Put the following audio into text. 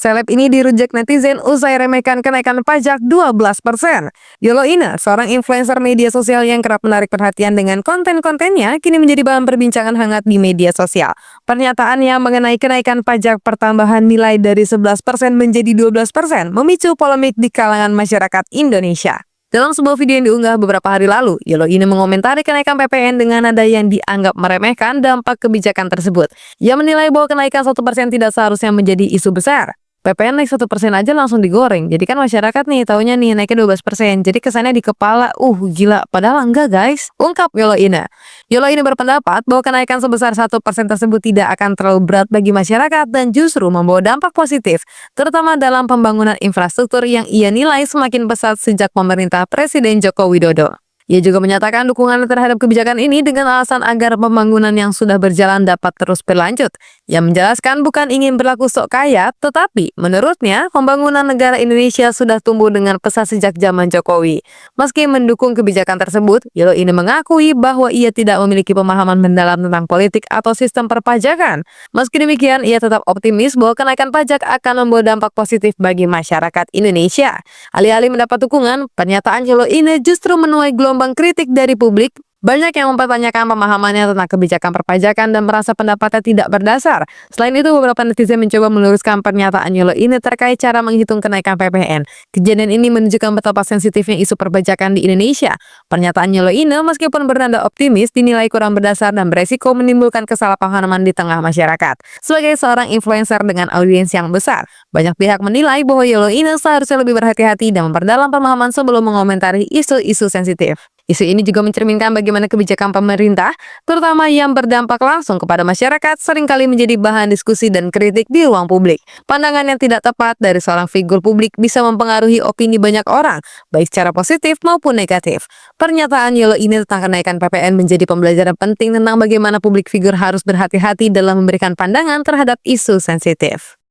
Seleb ini dirujak netizen usai remehkan kenaikan pajak 12%. Yolo Ine, seorang influencer media sosial yang kerap menarik perhatian dengan konten-kontennya, kini menjadi bahan perbincangan hangat di media sosial. Pernyataannya mengenai kenaikan pajak pertambahan nilai dari 11% menjadi 12% memicu polemik di kalangan masyarakat Indonesia. Dalam sebuah video yang diunggah beberapa hari lalu, Yolo Ine mengomentari kenaikan PPN dengan nada yang dianggap meremehkan dampak kebijakan tersebut. Ia menilai bahwa kenaikan 1% tidak seharusnya menjadi isu besar. PPN naik 1% aja langsung digoreng. Jadi kan masyarakat nih taunya nih naiknya 12%. Jadi kesannya di kepala, gila. Padahal enggak guys. Ungkap Yolo Ine. Yolo Ine berpendapat bahwa kenaikan sebesar 1% tersebut tidak akan terlalu berat bagi masyarakat dan justru membawa dampak positif, terutama dalam pembangunan infrastruktur yang ia nilai semakin pesat sejak pemerintah Presiden Joko Widodo. Ia juga menyatakan dukungan terhadap kebijakan ini dengan alasan agar pembangunan yang sudah berjalan dapat terus berlanjut. Ia menjelaskan bukan ingin berlaku sok kaya, tetapi menurutnya pembangunan negara Indonesia sudah tumbuh dengan pesat sejak zaman Jokowi. Meski mendukung kebijakan tersebut, Yolo Ine mengakui bahwa ia tidak memiliki pemahaman mendalam tentang politik atau sistem perpajakan. Meski demikian, ia tetap optimis bahwa kenaikan pajak akan membawa dampak positif bagi masyarakat Indonesia. Alih-alih mendapat dukungan, pernyataan Yolo Ine justru menuai gelombang kritik dari publik. Banyak yang mempertanyakan pemahamannya tentang kebijakan perpajakan dan merasa pendapatnya tidak berdasar. Selain itu, beberapa netizen mencoba meluruskan pernyataan Yolo Ine terkait cara menghitung kenaikan PPN. Kejadian ini menunjukkan betapa sensitifnya isu perpajakan di Indonesia. Pernyataan Yolo Ine meskipun bernada optimis dinilai kurang berdasar dan beresiko menimbulkan kesalahpahaman di tengah masyarakat. Sebagai seorang influencer dengan audiens yang besar, banyak pihak menilai bahwa Yolo Ine seharusnya lebih berhati-hati dan memperdalam pemahaman sebelum mengomentari isu-isu sensitif. Isu ini juga mencerminkan bagaimana kebijakan pemerintah, terutama yang berdampak langsung kepada masyarakat, seringkali menjadi bahan diskusi dan kritik di ruang publik. Pandangan yang tidak tepat dari seorang figur publik bisa mempengaruhi opini banyak orang, baik secara positif maupun negatif. Pernyataan Yolo Ine tentang kenaikan PPN menjadi pembelajaran penting tentang bagaimana publik figur harus berhati-hati dalam memberikan pandangan terhadap isu sensitif.